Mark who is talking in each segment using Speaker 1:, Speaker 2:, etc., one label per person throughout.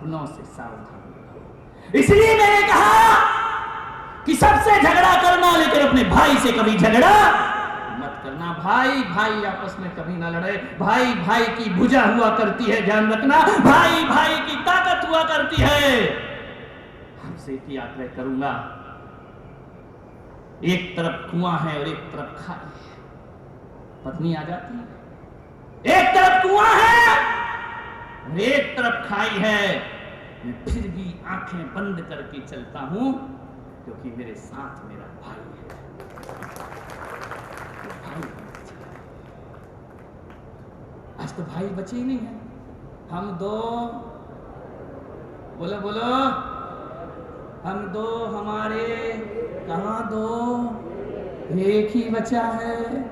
Speaker 1: सपनों से सावधान रहो। इसलिए मैंने कहा कि सबसे झगड़ा करना, लेकिन अपने भाई से कभी झगड़ा मत करना। भाई भाई आपस में कभी ना लड़े। भाई भाई की भुजा हुआ करती है, ध्यान रखना। भाई भाई की ताकत हुआ करती है। हमसे एक ही आग्रह करूंगा, एक तरफ कुआं है और एक तरफ खाई है। पत्नी आ जाती है, एक तरफ कुआं है और एक तरफ खाई है। मैं फिर भी आंखें बंद करके चलता हूं, क्योंकि मेरे साथ मेरा भाई है। भाई आज तो भाई बचे ही नहीं है। हम दो, बोलो बोलो, हम दो, हमारे कहां दो, एक ही बचा है।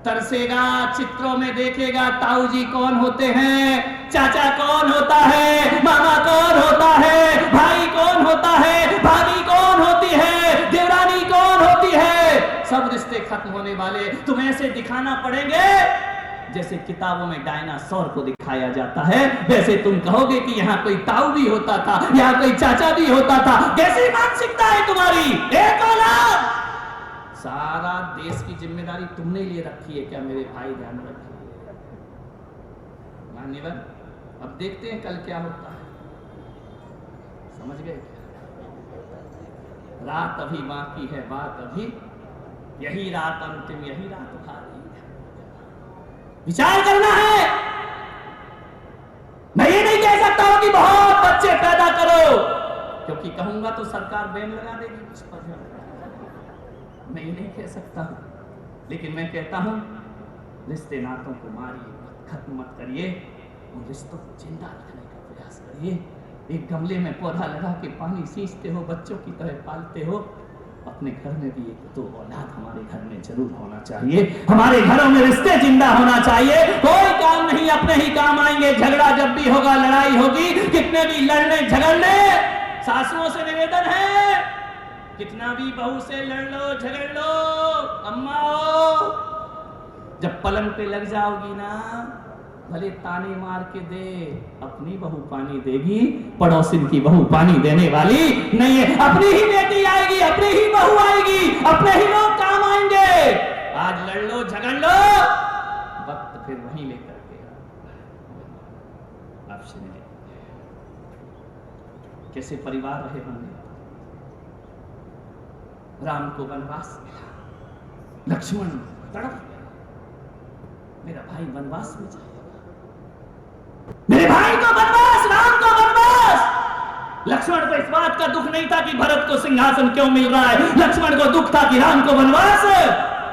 Speaker 1: तरसेगा, चित्रों में देखेगा ताऊ जी कौन होते हैं, चाचा कौन होता है, मामा कौन होता है, भाई कौन होता है, भाभी कौन होती है, देवरानी कौन होती है। सब रिश्ते खत्म होने वाले। तुम्हें ऐसे दिखाना पड़ेंगे जैसे किताबों में डायनासोर को दिखाया जाता है। वैसे तुम कहोगे कि यहाँ कोई ताऊ भी होता था, यहाँ कोई चाचा भी होता था। कैसी मानसिकता है तुम्हारी? एक औलाद, सारा देश की जिम्मेदारी तुमने ले रखी है क्या मेरे भाई? ध्यान रखिए मान्यवर। अब देखते हैं कल क्या होता है। समझ गए? रात अभी बाकी है, बात अभी, यही रात अंतिम, यही रात भारी। विचार करना है। मैं ये नहीं कह सकता हूं कि बहुत बच्चे पैदा करो, क्योंकि कहूंगा तो सरकार बैन लगा देगी कुछ पर। मैं ये नहीं कह सकता हूं, लेकिन मैं कहता हूं रिश्ते नातों को मारिए, खत्म मत करिए, उन रिश्तों को जिंदा रखने का प्रयास करिए। एक गमले में पौधा लगा के पानी सींचते हो, बच्चों की तरह पालते हो। अपने घर में भी एक दो औलाद हमारे घर में जरूर होना चाहिए। हमारे घरों में रिश्ते जिंदा होना चाहिए। कोई काम नहीं, अपने ही काम आएंगे। झगड़ा जब भी होगा, लड़ाई होगी, कितने भी लड़ने झगड़ने, सासुओं से निवेदन है, कितना भी बहू से लड़ लो झगड़ लो, अम्मा हो, जब पलंग पे लग जाओगी ना, भले ताने मार के दे, अपनी बहू पानी देगी, पड़ोसिन की बहू पानी देने वाली नहीं है। अपनी ही बेटी आएगी, अपनी ही बहू आएगी, अपने ही लोग काम आएंगे। आज लड़ लो झगड़ लो, वक्त फिर वहीं लेकर के आप सुनिए कैसे परिवार रहे होंगे। राम को वनवास मिला, लक्ष्मण तड़प गया, मेरा भाई वनवास में जाए, मेरे भाई को वनवास, राम को वनवास। लक्ष्मण को इस बात का दुख नहीं था कि भरत को सिंहासन क्यों मिल रहा है। लक्ष्मण को दुख था कि राम को वनवास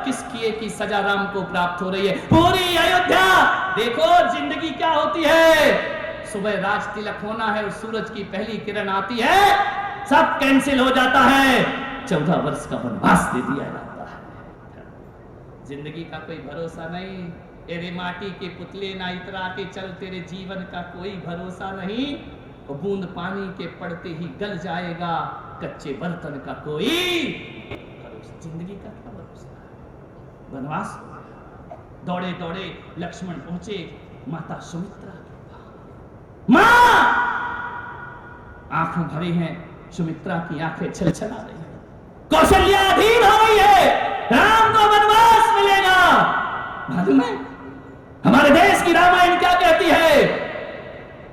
Speaker 1: किस किए की सजा राम को प्राप्त हो रही है। पूरी अयोध्या देखो जिंदगी क्या होती है। सुबह राज तिलक होना है, सूरज की पहली किरण आती है, सब कैंसिल हो जाता है। 14 वर्ष का वनवास दे दिया जाता है। जिंदगी का कोई भरोसा नहीं। तेरे माटी के पुतले ना इतरा के चल, तेरे जीवन का कोई भरोसा नहीं। बूंद पानी के पड़ते ही गल जाएगा, कच्चे बर्तन का कोई भरोसा। जिंदगी का क्या भरोसा? वनवास। दौड़े दौड़े लक्ष्मण पहुंचे माता सुमित्रा के पास। मां, आंखों भरी हैं, सुमित्रा की आंखें छलछला रही हैं। कौशल्या अधीन हो गई है, राम को वनवास मिलेगा। मालूम है हमारे देश की रामायण क्या कहती है?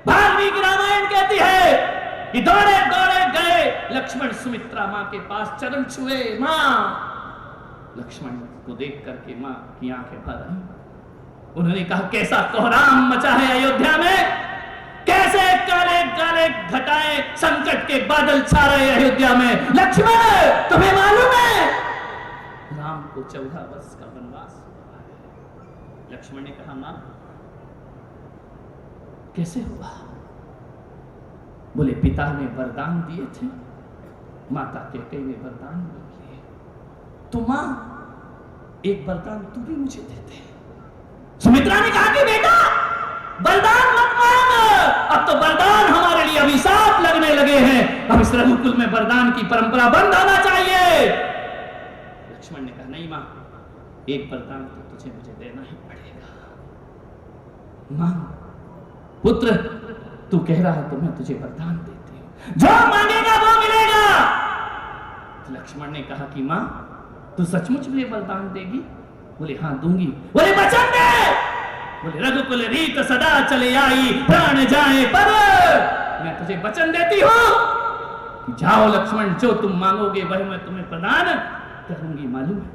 Speaker 1: वाल्मीकि रामायण कहती है कि दौड़े दौड़े गए लक्ष्मण सुमित्रा मां के पास, चरण छुए। मां, लक्ष्मण को देख करके मां की आंखें भर आई। उन्होंने कहा कैसा कोहराम मचा है अयोध्या में, कैसे काले काले घटाए संकट के बादल छा रहे अयोध्या में। लक्ष्मण तुम्हें मालूम है राम को 14 वर्ष का वनवास। लक्ष्मण ने कहा मां कैसे हुआ? बोले पिता ने वरदान दिए थे, माता कैकेयी ने वरदान नहीं दिए, तो मां एक वरदान तू भी मुझे दे दे। सुमित्रा ने कहा कि बेटा वरदान मत मांग, अब तो वरदान हमारे लिए अभिशाप लगने लगे हैं। अब इस रघुकुल में वरदान की परंपरा बंद होना चाहिए। लक्ष्मण ने कहा नहीं मां, एक वरदान तो तुझे मुझे देना ही पड़ेगा। मां, पुत्र तू कह रहा है तो मैं तुझे वरदान देती हूं, जो मांगेगा वो मिलेगा। तो लक्ष्मण ने कहा कि मां तू सचमुच मुझे वरदान देगी? बोले हाँ दूंगी। बोले वचन दे। बोले रघुकुल रीत सदा चले आई, प्राण जाए पर मैं तुझे वचन देती हूं कि जाओ लक्ष्मण, जो तुम मांगोगे वह मैं तुम्हें प्रदान करूंगी। मालूम है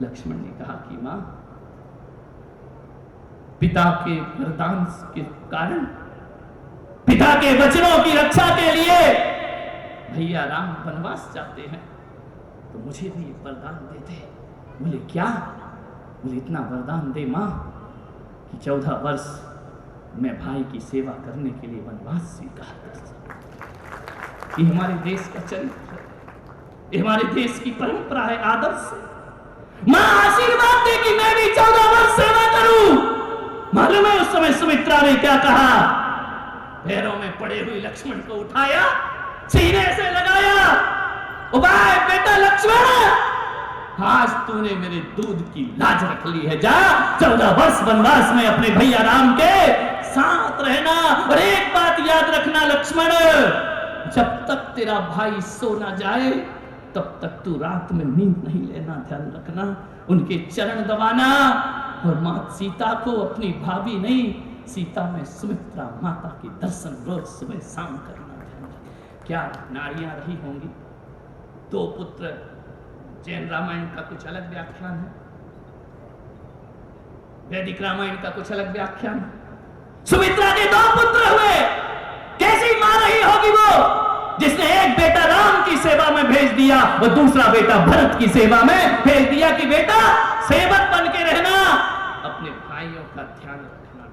Speaker 1: लक्ष्मण ने कहा कि मां पिता के वरदान के कारण, पिता के वचनों की रक्षा के लिए भैया राम वनवास जाते हैं, तो मुझे भी एक वरदान दे दे। बोले क्या? बोले इतना वरदान दे मां कि 14 वर्ष मैं भाई की सेवा करने के लिए वनवास स्वीकार कर सकूं। ये हमारे देश का चरित्र है, ये हमारे देश की परंपरा है, आदर्श है। मां आशीर्वाद दे कि मैं भी 14 वर्ष सेवा करूं। मालूम है उस समय सुमित्रा ने क्या कहा? पैरों में पड़े हुए लक्ष्मण को उठाया, सीने से लगाया, उबाय बेटा लक्ष्मण, आज तूने मेरे दूध की लाज रख ली है, जा 14 वर्ष वनवास में अपने भैया राम के साथ रहना। और एक बात याद रखना लक्ष्मण, जब तक तेरा भाई सो ना जाए तब तक तू रात में नींद नहीं लेना, ध्यान रखना। उनके चरण दबाना, और मां सीता को अपनी भाभी नहीं, सीता में सुमित्रा माता के दर्शन रोज सुबह शाम करना, ध्यान रखना। क्या नारियां रही होंगी, 2 पुत्र। जैन रामायण का कुछ अलग व्याख्यान है, वैदिक रामायण का कुछ अलग व्याख्यान है। सुमित्रा के 2 पुत्र हुए, कैसी मां रही होगी वो, जिसने एक बेटा राम की सेवा में भेज दिया और दूसरा बेटा भरत की सेवा में भेज दिया कि बेटा सेवक बन के रहना, अपने भाइयों का ध्यान रखना।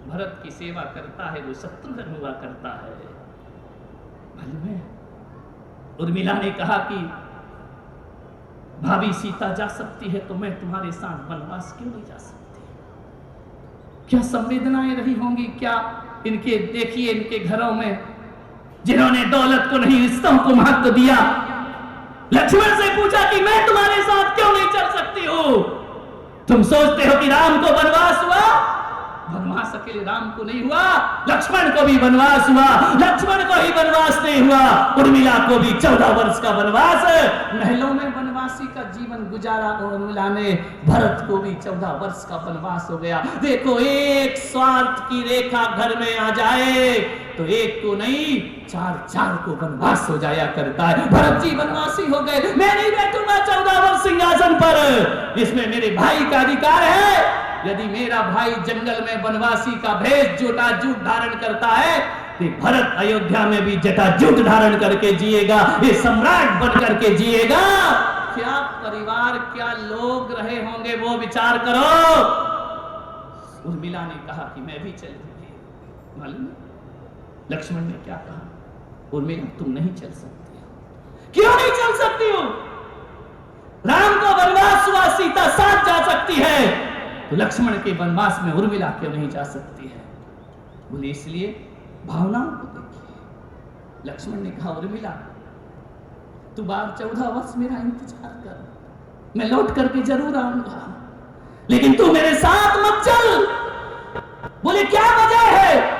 Speaker 1: भरत की सेवा करता है वो शत्रुघ्न हुआ करता है। मालूम है उर्मिला ने कहा कि भाभी सीता जा सकती है तो मैं तुम्हारे साथ वनवास क्यों नहीं जा सकती? क्या संवेदनाएं रही होंगी, क्या इनके, देखिए इनके घरों में जिन्होंने दौलत को नहीं रिश्तों को महत्व दिया। लक्ष्मण से पूछा कि मैं तुम्हारे साथ क्यों नहीं चल सकती हूं? तुम सोचते हो कि राम को वनवास हुआ? वनवास अकेले राम को नहीं हुआ, लक्ष्मण को भी वनवास हुआ। लक्ष्मण को ही वनवास नहीं हुआ, उर्मिला को भी 14 वर्ष का वनवास, महलों में वनवासी का जीवन गुजारा उर्मिला ने। भरत को भी 14 वर्ष का वनवास हो गया। देखो एक स्वार्थ की रेखा घर में आ जाए तो एक को नहीं 4 को वनवास हो जाया करता है। भरत जी वनवासी हो गए, मैं नहीं बैठूंगा 14 वर्ष सिंहासन पर, इसमें मेरे भाई का अधिकार है। यदि मेरा भाई जंगल में वनवासी का भेष जटाजूट धारण करता है तो भरत अयोध्या में भी जटाजूट धारण करके जिएगा, ये सम्राट बन करके जिएगा। क्या परिवार, क्या लोग रहे होंगे वो विचार करो। उर्मिला ने कहा कि मैं भी चलूंगी। मालूम लक्ष्मण ने क्या कहा? उर्मिला तुम नहीं चल सकती। क्यों नहीं चल सकती हो? राम को वनवास हुआ, सीता साथ जा सकती है, तो लक्ष्मण के वनवास में उर्मिला क्यों नहीं जा सकती है? बोले इसलिए भावनाओं को देखिए। लक्ष्मण ने कहा उर्मिला तू 14 वर्ष मेरा इंतजार कर, मैं लौट करके जरूर आऊंगा, लेकिन तू मेरे साथ मत चल। बोले क्या वजह है?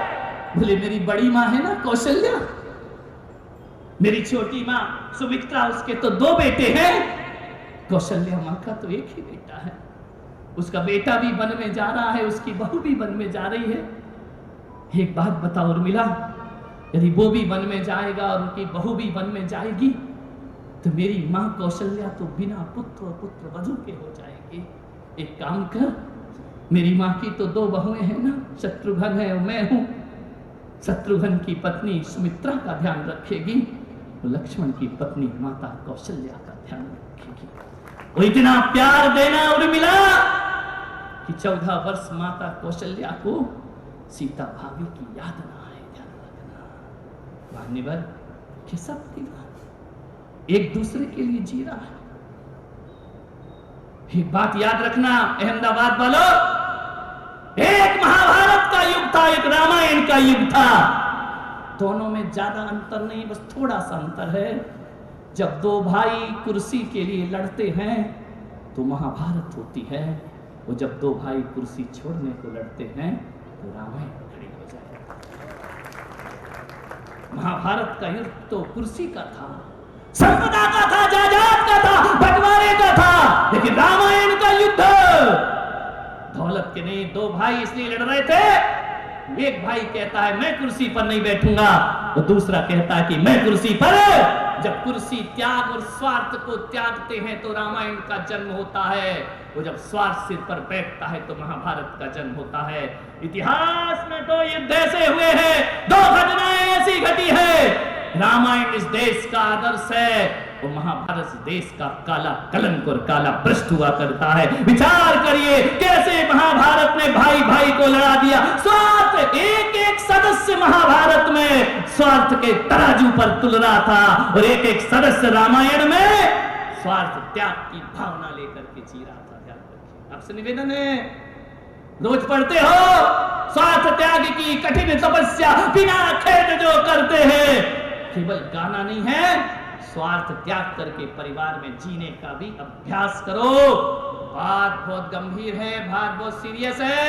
Speaker 1: बोले मेरी बड़ी मां है ना कौशल्या, मेरी छोटी मां सुमित्रा, उसके तो 2 बेटे हैं, कौशल्या मां का तो एक ही बेटा है। उसका बेटा भी वन में जा रहा है, उसकी बहू भी वन में जा रही है। एक बात बताओ उर्मिला, यदि वो भी वन में जाएगा और उनकी बहू भी वन में जाएगी तो मेरी मां कौशल्या तो बिना पुत्र और पुत्र वधू के हो जाएगी। एक काम कर, मेरी मां की तो 2 बहुएं हैं ना, शत्रुघ्न है और मैं हूं। शत्रुघ्न की पत्नी सुमित्रा का ध्यान रखेगी, तो लक्ष्मण की पत्नी माता कौशल्या का ध्यान रखेगी। वो इतना प्यार देना उर्मिला कि 14 वर्ष माता कौशल्या को सीता भाभी की याद ना आए, ध्यान रखना। भाग्यवर कैसा परिवार एक दूसरे के लिए जी रहा है। एक बात याद रखना अहमदाबाद वालों, एक महाभारत का युग था, एक रामायण का युग था। दोनों में ज्यादा अंतर नहीं, बस थोड़ा सा अंतर है। जब 2 भाई कुर्सी के लिए लड़ते हैं तो महाभारत होती है, और जब 2 भाई कुर्सी छोड़ने को लड़ते हैं तो रामायण खड़ी हो जाए। महाभारत का युद्ध तो कुर्सी का था, संपदा का था, जायदाद का था, बंटवारे का था। लेकिन रामायण का युद्ध दौलत के नहीं। दो भाई इसलिए लड़ रहे थे, एक भाई कहता है मैं कुर्सी पर नहीं बैठूंगा, तो दूसरा कहता है कि मैं कुर्सी पर। जब कुर्सी त्याग और स्वार्थ को त्यागते हैं तो रामायण का जन्म होता है, वो जब स्वार्थ सिर पर बैठता है तो महाभारत का जन्म होता है। इतिहास में दो युद्ध ऐसे हुए हैं, दो घटनाएं ऐसी घटी है। रामायण इस देश का आदर्श है, वो महाभारत इस देश का काला कलंक और काला भ्रष्ट हुआ करता है। विचार करिए कैसे महाभारत ने भाई भाई को लड़ा दिया। स्वार्थ, एक एक सदस्य महाभारत में स्वार्थ के तराजू पर तुल रहा था, और एक एक सदस्य रामायण में स्वार्थ त्याग की भावना लेकर के जी रहा था। ध्यान रखिए, आपसे निवेदन है, रोज पढ़ते हो स्वार्थ त्याग की कठिन तपस्या बिना खेद जो करते हैं। केवल गाना नहीं है, स्वार्थ त्याग करके परिवार में जीने का भी अभ्यास करो। बात बहुत गंभीर है, बात बहुत सीरियस है,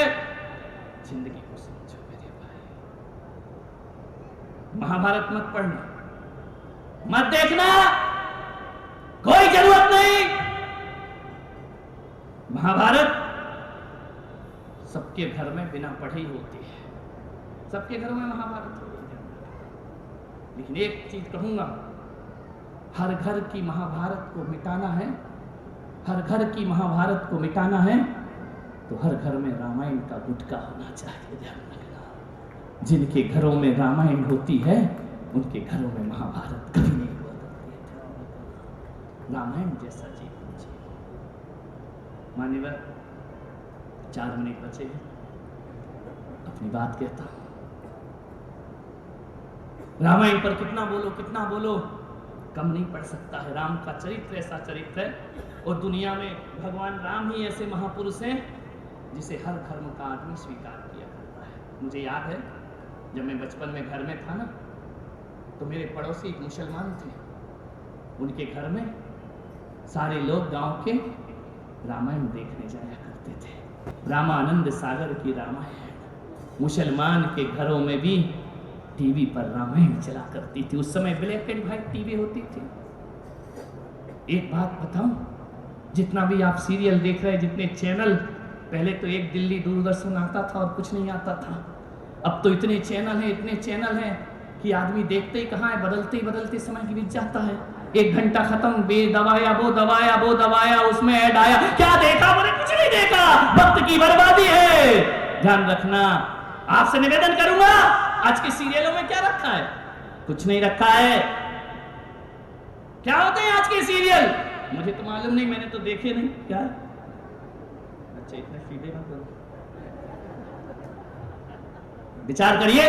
Speaker 1: जिंदगी को समझो मेरे भाई। महाभारत मत पढ़ना, मत देखना, कोई जरूरत नहीं। महाभारत सबके घर में बिना पढ़े ही होती है, सबके घर में महाभारत होती है। लेकिन एक चीज कहूंगा, हर घर की महाभारत को मिटाना है, हर घर की महाभारत को मिटाना है तो हर घर में रामायण का गुटका होना चाहिए। ध्यान रखना, जिनके घरों में रामायण होती है उनके घरों में महाभारत कभी नहीं हुआ करती है। रामायण जैसा जीवन जिए। मान्यवर, 4 मिनट बचे हैं, अपनी बात कहता हूं। रामायण पर कितना बोलो कम नहीं पड़ सकता है। राम का चरित्र ऐसा चरित्र है, और दुनिया में भगवान राम ही ऐसे महापुरुष हैं जिसे हर धर्म का आदमी स्वीकार किया करता है। मुझे याद है जब मैं बचपन में घर में था ना, तो मेरे पड़ोसी एक मुसलमान थे, उनके घर में सारे लोग गांव के रामायण देखने जाया करते थे। रामानंद सागर की रामायण। मुसलमान के घरों में भी टीवी पर रामायण चला करती थी। उस समय ब्लैक एंड व्हाइट टीवी होती थी। एक बात बताऊं, जितना भी आप सीरियल देख रहे हैं, जितने चैनल, पहले तो एक दिल्ली दूरदर्शन आता था और कुछ नहीं आता था। अब तो इतने चैनल हैं कि आदमी देखते ही कहाँ है, बदलते समय बीत जाता है। 1 घंटा खत्म, बे दबाया वो दबाया, उसमें ऐड आया, क्या देखा, मैंने कुछ नहीं देखा, वक्त की बर्बादी है। ध्यान रखना, आपसे निवेदन करूंगा, आज के सीरियलों में क्या रखा है? कुछ नहीं रखा है। क्या होते हैं आज के सीरियल? मुझे तो मालूम नहीं, मैंने तो देखे नहीं। क्या? अच्छा, इतने सीधे मत बोलो, विचार करिए,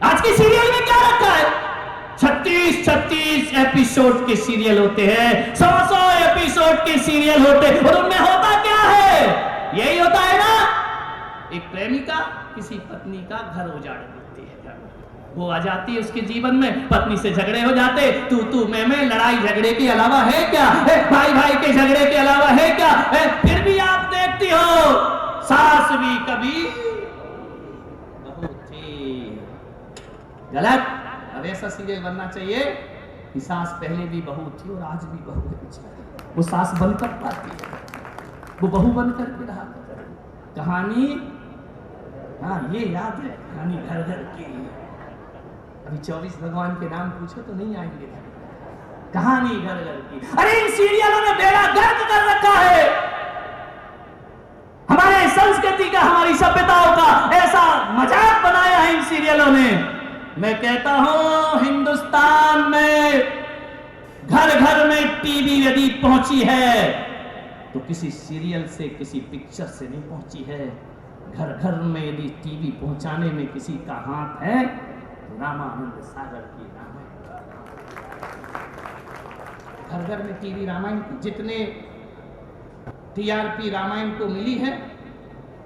Speaker 1: आज के सीरियल में क्या रखा है? 36 एपिसोड के सीरियल होते हैं, 100 एपिसोड के सीरियल होते हैं, और उनमें होता क्या है? यही होता है ना, एक प्रेमिका किसी पत्नी का घर उजाड़ देती है। वो आ जाती है उसके जीवन में, पत्नी से झगड़े हो जाते, तू मैं, लड़ाई झगड़े के अलावा है क्या? भाई के झगड़े के अलावा है क्या? फिर भी आप देखती हो सास भी कभी बहू थी। गलत। अब ऐसा सीरियल बनना चाहिए कि सास पहले भी बहू थी और आज भी बहू है। वो सास बनकर पाती है, वो बहू बनकर के रहा। कहानी, हाँ ये याद है, कहानी घर घर की। अभी 24 भगवान के नाम पूछो तो नहीं आएंगे। कहानी घर घर की। अरे इन सीरियलों ने बेड़ा गर्क कर रखा है हमारे संस्कृति का, हमारी सभ्यताओं का ऐसा मजाक बनाया है इन सीरियलों ने। मैं कहता हूं, हिंदुस्तान में घर घर में टीवी यदि पहुंची है तो किसी सीरियल से, किसी पिक्चर से नहीं पहुंची है। घर घर में यदि टीवी पहुंचाने में किसी का हाथ है तो रामानंद सागर की रामायण। घर घर में टीवी रामायण, जितने टीआरपी रामायण को मिली है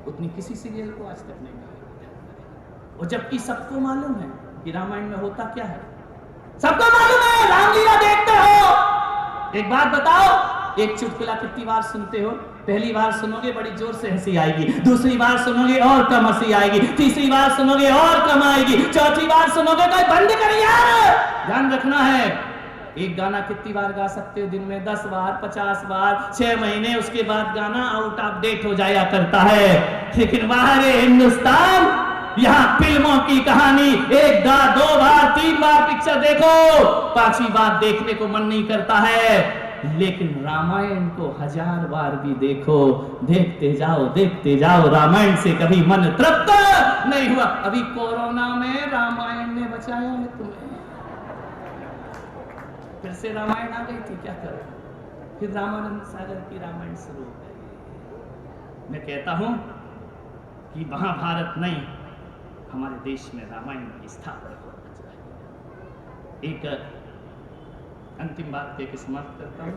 Speaker 1: उतनी किसी सीरियल को आज तक नहीं मिली। और जबकि सबको मालूम है कि रामायण में होता क्या है, सबको मालूम है। रामलीला देखते हो, एक बात बताओ, एक चुटकुला कितनी बार सुनते हो? पहली बार सुनोगे बड़ी जोर से हंसी आएगी, दूसरी बार सुनोगे और कम हंसी आएगी, तीसरी बार सुनोगे और कम आएगी, चौथी बार सुनोगे तो बंद कर यार। ध्यान रखना है, एक गाना कितनी बार गा सकते हो दिन में? 10 बार, 50 बार, 6 महीने, उसके बाद गाना आउट ऑफ डेट हो जाया करता है। लेकिन बाहर हिंदुस्तान, यहाँ फिल्मों की कहानी 1 बार, 2 बार, 3 बार पिक्चर देखो, 5वीं बार देखने को मन नहीं करता है। लेकिन रामायण को 1000 बार भी देखो, देखते जाओ, रामायण से कभी मन तृप्त नहीं हुआ। अभी कोरोना में रामायण ने बचाया है तुम्हें, फिर से रामायण आ गई थी, क्या करो? फिर रामानंद सागर की रामायण शुरू हो गई। मैं कहता हूं कि महाभारत नहीं, हमारे देश में रामायण की स्थापना होना चाहिए। एक अंतिम बात के समाप्त करता हूं।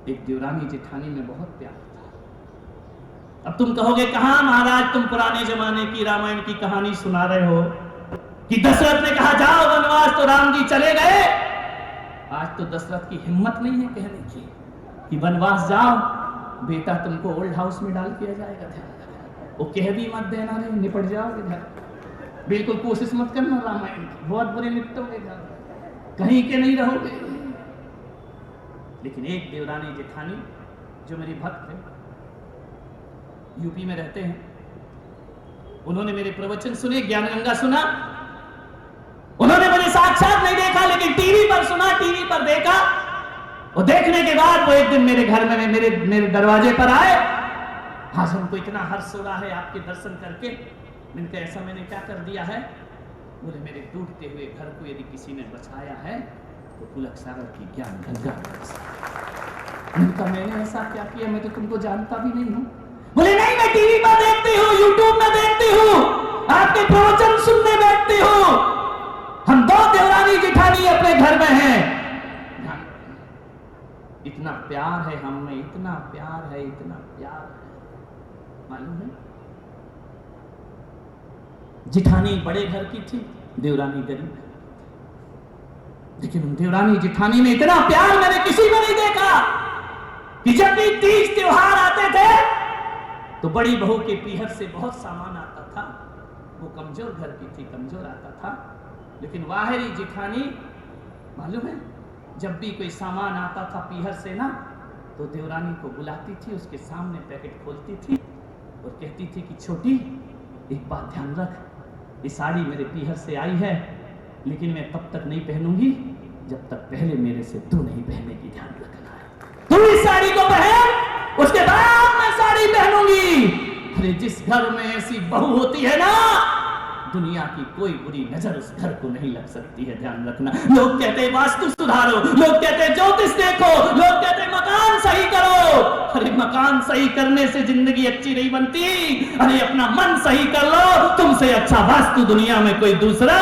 Speaker 1: एक देवरानी जेठानी में बहुत प्यार था। अब तुम कहोगे कहां महाराज, तुम पुराने जमाने की रामायण की कहानी सुना रहे हो कि दशरथ ने कहा जाओ वनवास तो राम जी चले गए। आज तो दशरथ की हिम्मत नहीं है कहने की कि वनवास जाओ, बेटा तुमको ओल्ड हाउस में डाल दिया जाएगा। वो कह भी मत देना, नहीं निपट जाओगे, बिल्कुल कोशिश मत करना रामायण की, बहुत बुरे निपटोगे, कहीं के नहीं रहोगे। लेकिन एक देवरानी जेठानी जो मेरी भक्त है, यूपी में रहते हैं, उन्होंने मेरे प्रवचन सुने, ज्ञान गंगा सुना। उन्होंने मुझे साक्षात नहीं देखा, लेकिन टीवी पर सुना, टीवी पर देखा। और देखने के बाद वो एक दिन मेरे घर में मेरे दरवाजे पर आए। आज हमको इतना हर्ष हो रहा है आपके दर्शन करके। मैंने कहा ऐसा मैंने क्या कर दिया है? बोले मेरे टूटते हुए घर को यदि किसी ने बचाया है तो पुलक सागर की ज्ञान गंगा। मैंने ऐसा क्या किया? मैं तो तुमको जानता भी नहीं हूं। बोले नहीं, मैं टीवी पर देखती हूँ, यूट्यूब में देखती हूँ, आपके प्रवचन सुनने बैठती हूँ। हम 2 देवरानी जेठानी अपने घर में हैं। इतना प्यार है हम में, इतना प्यार है, इतना प्यार है। मालूम है, जेठानी बड़े घर की थी, देवरानी गरीब है। लेकिन उन देवरानी जेठानी में इतना प्यार मैंने किसी में नहीं देखा कि जब भी तीज त्योहार आते थे तो बड़ी बहू के पीहर से बहुत सामान आता था। वो कमजोर घर की थी, कमजोर आता था। लेकिन वाहरी जेठानी, मालूम है, जब भी कोई सामान आता था पीहर से ना, तो देवरानी को बुलाती थी, उसके सामने पैकेट खोलती थी और कहती थी कि छोटी एक बात ध्यान रख, ये साड़ी मेरे पीहर से आई है, लेकिन मैं तब तक नहीं पहनूंगी जब तक पहले मेरे से तू नहीं पहनेगी। ध्यान रखना है, तू इस साड़ी को पहन, उसके बाद मैं साड़ी पहनूंगी। अरे जिस घर में ऐसी बहू होती है ना, दुनिया की कोई बुरी नजर उस घर को नहीं लग सकती है। ध्यान रखना। लोग कहते हैं वास्तु सुधारो, लोग कहते हैं ज्योतिष देखो, लोग कहते हैं मकान सही करो। अरे मकान सही करने से जिंदगी अच्छी नहीं बनती। अरे अपना मन सही कर लो, तुमसे अच्छा वास्तु दुनिया में कोई दूसरा